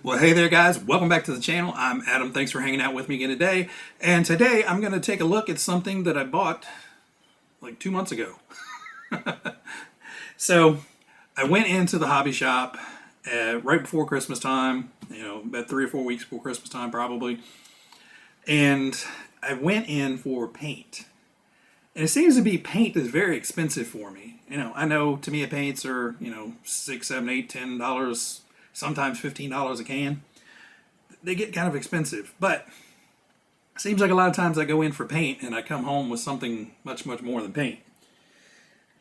Well, hey there, guys. Welcome back to the channel. I'm Adam. Thanks for hanging out with me again today. And today I'm going to take a look at something that I bought like 2 months ago. So I went into the hobby shop right before Christmas time, about 3 or 4 weeks before Christmas time probably. And I went in for paint. And it seems to be paint is very expensive for me. I know Tamiya paints are, $6, $7, $8, $10, sometimes $15 a can. They get kind of expensive, but it seems like a lot of times I go in for paint and I come home with something much, much more than paint.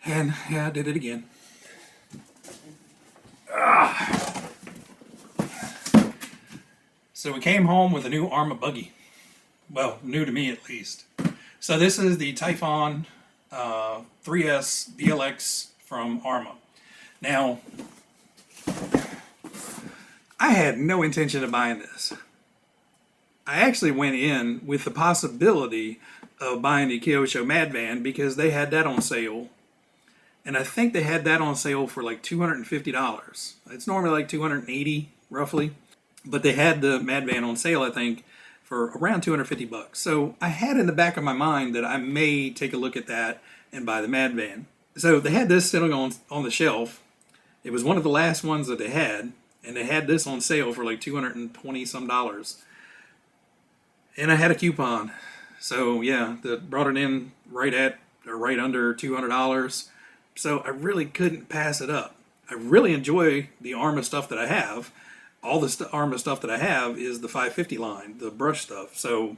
And yeah, I did it again. So we came home with a new Arrma buggy. Well, new to me at least. So this is the Typhon 3S VLX from Arrma. Now, I had no intention of buying this. I actually went in with the possibility of buying the Kyosho Mad Van because they had that on sale. And I think they had that on sale for like $250. It's normally like $280 roughly. But they had the Mad Van on sale, I think, for around $250. So I had in the back of my mind that I may take a look at that and buy the Mad Van. So they had this sitting on the shelf. It was one of the last ones that they had. And they had this on sale for like $220 some. And I had a coupon. So yeah, that brought it in right under $200. So I really couldn't pass it up. I really enjoy the Arrma stuff that I have. All the Arrma stuff that I have is the 550 line, the brush stuff. So,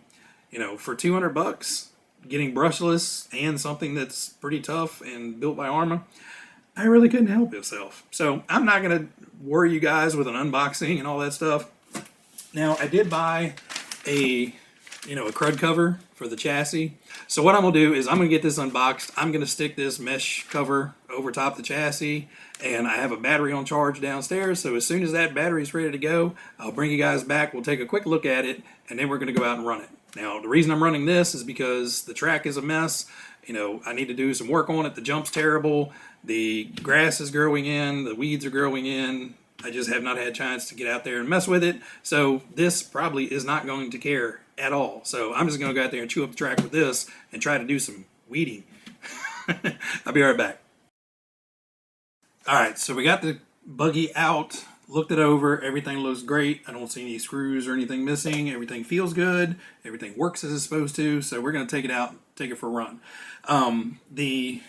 for $200, getting brushless and something that's pretty tough and built by Arrma, I really couldn't help myself. So I'm not going to worry you guys with an unboxing and all that stuff. Now, I did buy a crud cover for the chassis. So what I'm going to do is I'm going to get this unboxed. I'm going to stick this mesh cover over top the chassis, and I have a battery on charge downstairs. So as soon as that battery's ready to go, I'll bring you guys back. We'll take a quick look at it, and then we're going to go out and run it. Now, the reason I'm running this is because the track is a mess. I need to do some work on it. The jump's terrible. The grass is growing in. The weeds are growing in. I just have not had a chance to get out there and mess with it. So this probably is not going to care at all. So I'm just going to go out there and chew up the track with this and try to do some weeding. I'll be right back. All right, so we got the buggy out, looked it over. Everything looks great. I don't see any screws or anything missing. Everything feels good. Everything works as it's supposed to. So we're going to take it out, take it for a run. The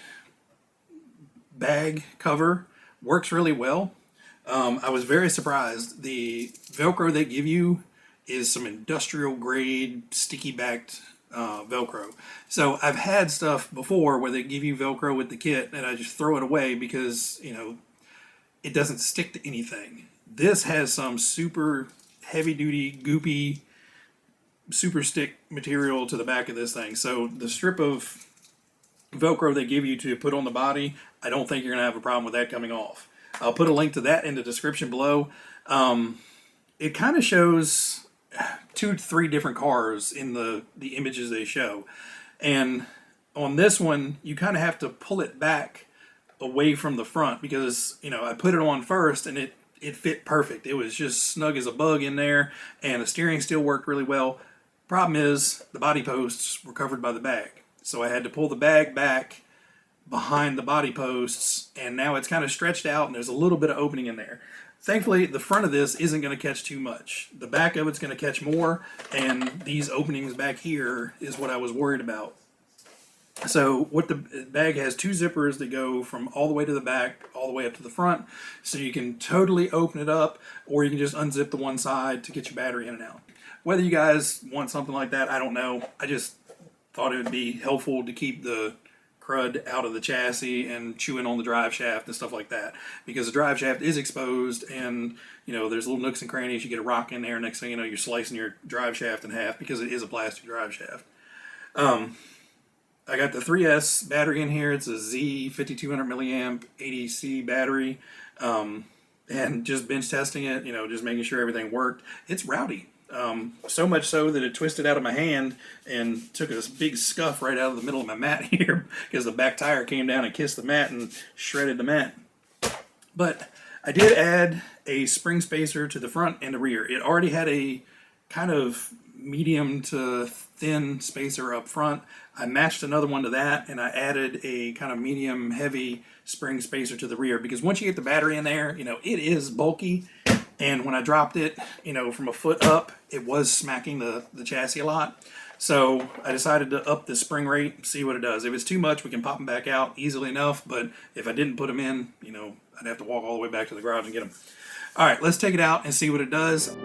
bag cover works really well. I was very surprised. The Velcro they give you is some industrial grade sticky backed Velcro. So I've had stuff before where they give you Velcro with the kit and I just throw it away because it doesn't stick to anything. This has some super heavy duty goopy super stick material to the back of this thing. So the strip of Velcro they give you to put on the body, I don't think you're gonna have a problem with that coming off. I'll put a link to that in the description below. It kind of shows 2 to 3 different cars in the images they show. And on this one, you kind of have to pull it back away from the front because, I put it on first and it fit perfect. It was just snug as a bug in there and the steering still worked really well. Problem is the body posts were covered by the bag. So I had to pull the bag back behind the body posts and now it's kind of stretched out and there's a little bit of opening in there. Thankfully, the front of this isn't going to catch too much. The back of it's going to catch more, and these openings back here is what I was worried about. So what the bag has 2 zippers that go from all the way to the back, all the way up to the front. So you can totally open it up, or you can just unzip the one side to get your battery in and out. Whether you guys want something like that, I don't know. I just thought it would be helpful to keep the crud out of the chassis and chewing on the drive shaft and stuff like that, because the drive shaft is exposed and there's little nooks and crannies. You get a rock in there, next thing you know you're slicing your drive shaft in half because it is a plastic drive shaft. I got the 3S battery in here. It's a Z 5200 milliamp 80C battery, and just bench testing it, just making sure everything worked. It's rowdy. So much so that it twisted out of my hand and took a big scuff right out of the middle of my mat here because the back tire came down and kissed the mat and shredded the mat. But I did add a spring spacer to the front and the rear. It already had a kind of medium to thin spacer up front. I matched another one to that, and I added a kind of medium heavy spring spacer to the rear, because once you get the battery in there, you know, it is bulky. And when I dropped it, you know, from a foot up, it was smacking the chassis a lot. So I decided to up the spring rate, see what it does. If it's too much, we can pop them back out easily enough. But if I didn't put them in, you know, I'd have to walk all the way back to the garage and get them. All right, let's take it out and see what it does.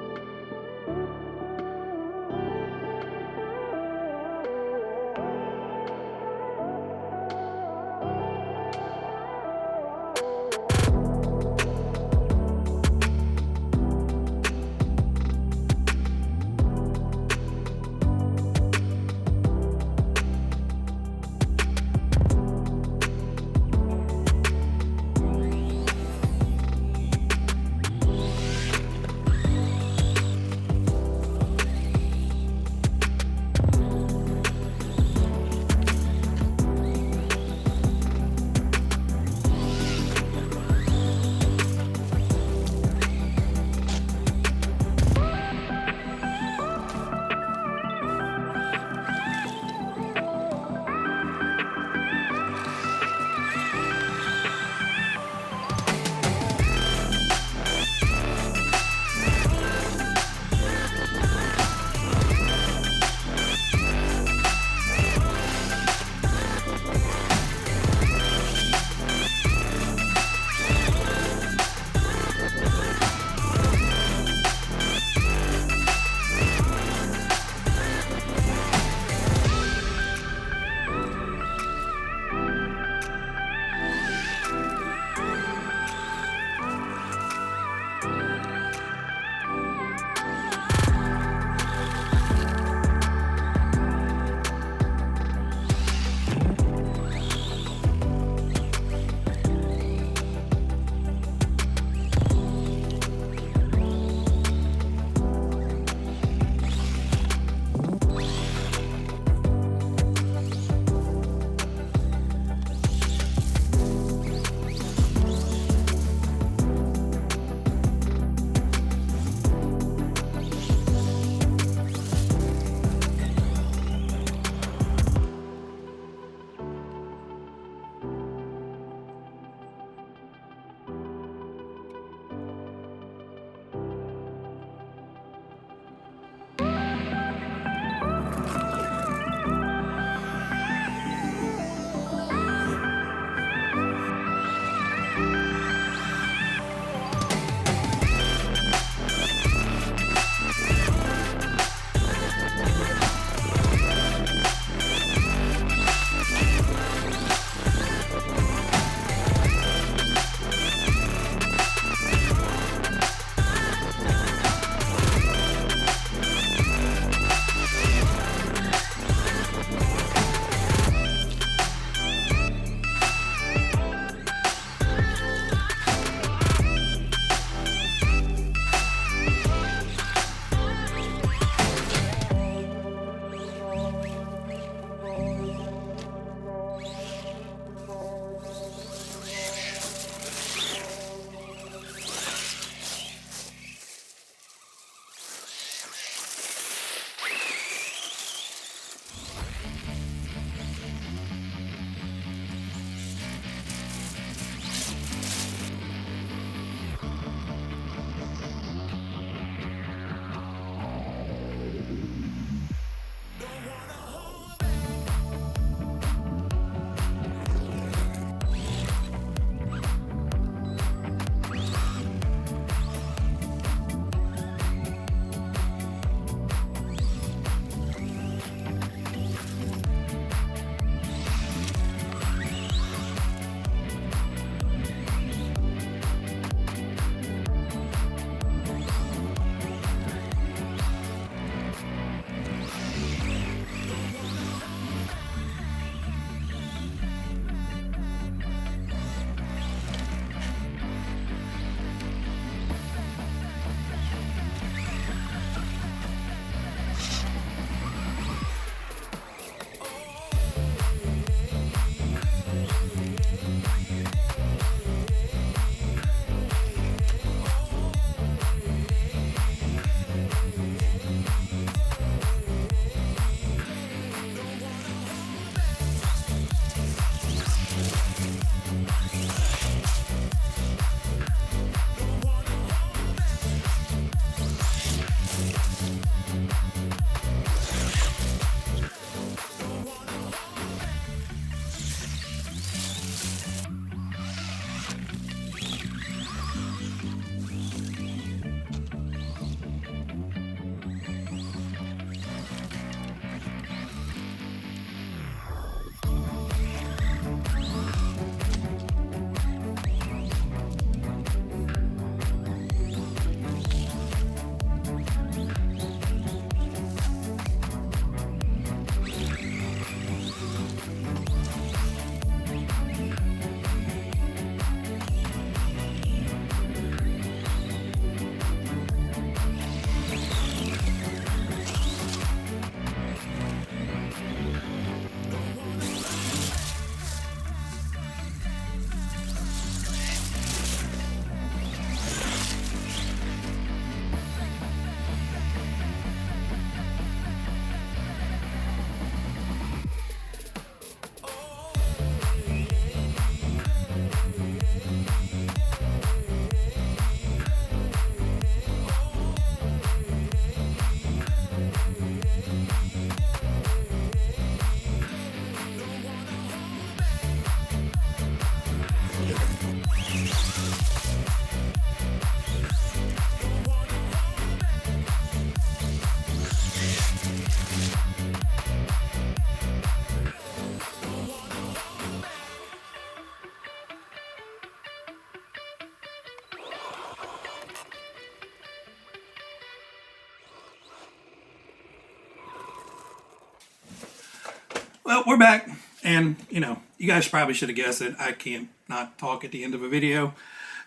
Well, we're back, and you guys probably should have guessed it. I can't not talk at the end of a video.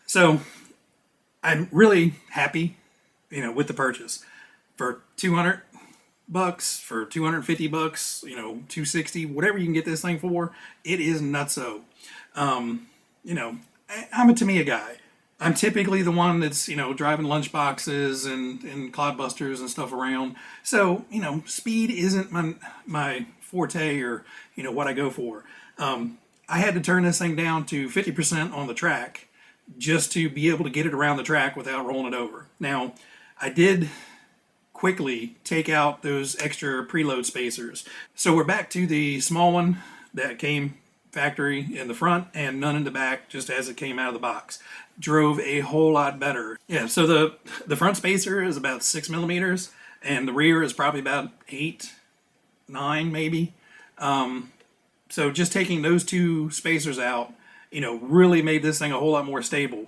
So I'm really happy, with the purchase. For $200, for $250, 260, whatever you can get this thing for, it is nutso. I'm a Tamiya guy. I'm typically the one that's, driving lunch boxes and clodbusters and stuff around. So, speed isn't my forte or, what I go for. I had to turn this thing down to 50% on the track just to be able to get it around the track without rolling it over. Now, I did quickly take out those extra preload spacers. So we're back to the small one that came factory in the front and none in the back, just as it came out of the box. Drove a whole lot better. Yeah, so the front spacer is about 6 millimeters and the rear is probably about 8, 9 maybe. So just taking those two spacers out, really made this thing a whole lot more stable.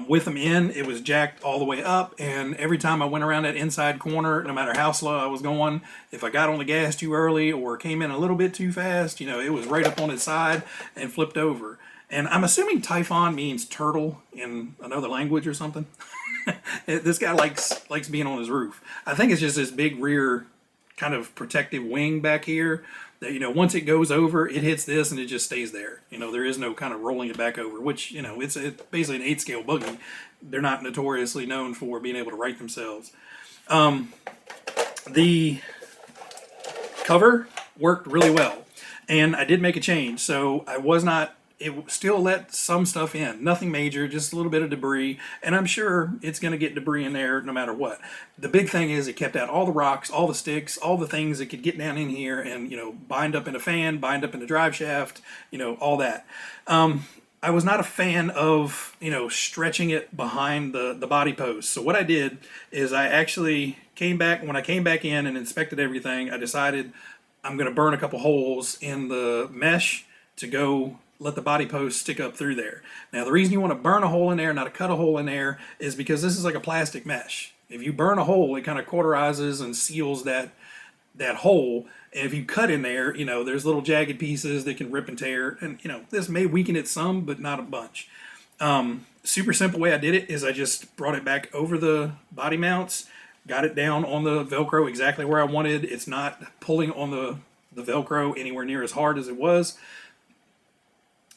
With them in, it was jacked all the way up, and every time I went around that inside corner, no matter how slow I was going, if I got on the gas too early or came in a little bit too fast, it was right up on its side and flipped over. And I'm assuming Typhon means turtle in another language or something. This guy likes being on his roof. I think it's just this big rear kind of protective wing back here that, once it goes over, it hits this and it just stays there. There is no kind of rolling it back over, which, it's basically an 8-scale buggy. They're not notoriously known for being able to right themselves. The cover worked really well, and I did make a change. So it still let some stuff in, nothing major, just a little bit of debris, and I'm sure it's going to get debris in there no matter what. The big thing is it kept out all the rocks, all the sticks, all the things that could get down in here and, bind up in a fan, bind up in the drive shaft, all that. I was not a fan of, stretching it behind the body post. So what I did is I actually when I came back in and inspected everything, I decided I'm going to burn a couple holes in the mesh to go let the body post stick up through there. Now, the reason you want to burn a hole in there, not to cut a hole in there, is because this is like a plastic mesh. If you burn a hole, it kind of cauterizes and seals that hole. And if you cut in there, there's little jagged pieces that can rip and tear. And, this may weaken it some, but not a bunch. Super simple way I did it is I just brought it back over the body mounts, got it down on the Velcro exactly where I wanted. It's not pulling on the Velcro anywhere near as hard as it was.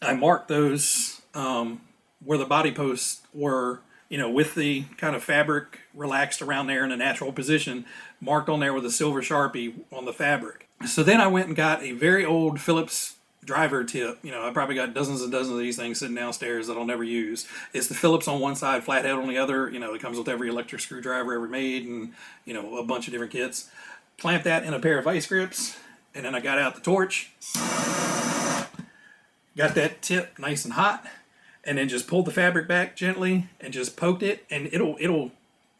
I marked those where the body posts were, with the kind of fabric relaxed around there in a natural position, marked on there with a silver Sharpie on the fabric. So then I went and got a very old Phillips driver tip. I probably got dozens and dozens of these things sitting downstairs that I'll never use. It's the Phillips on one side, flathead on the other. It comes with every electric screwdriver ever made and, a bunch of different kits. Clamped that in a pair of vice grips, and then I got out the torch. Got that tip nice and hot, and then just pulled the fabric back gently and just poked it, and it'll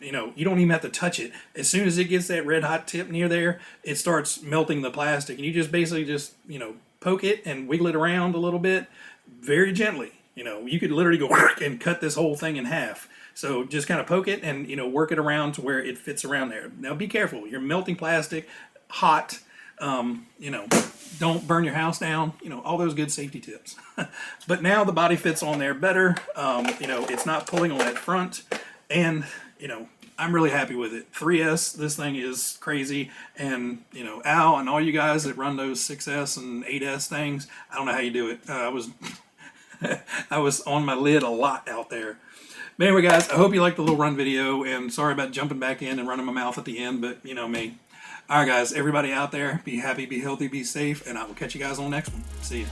you don't even have to touch it. As soon as it gets that red hot tip near there, it starts melting the plastic, and you just basically poke it and wiggle it around a little bit very gently. You could literally go and cut this whole thing in half. So just kind of poke it and work it around to where it fits around there. Now be careful, you're melting plastic, hot. Don't burn your house down, all those good safety tips. But now the body fits on there better. It's not pulling on that front, and I'm really happy with it. 3S, this thing is crazy, and Al and all you guys that run those 6S and 8S things, I don't know how you do it. I was on my lid a lot out there. But anyway, guys, I hope you liked the little run video, and sorry about jumping back in and running my mouth at the end, but me. All right, guys, everybody out there, be happy, be healthy, be safe, and I will catch you guys on the next one. See ya.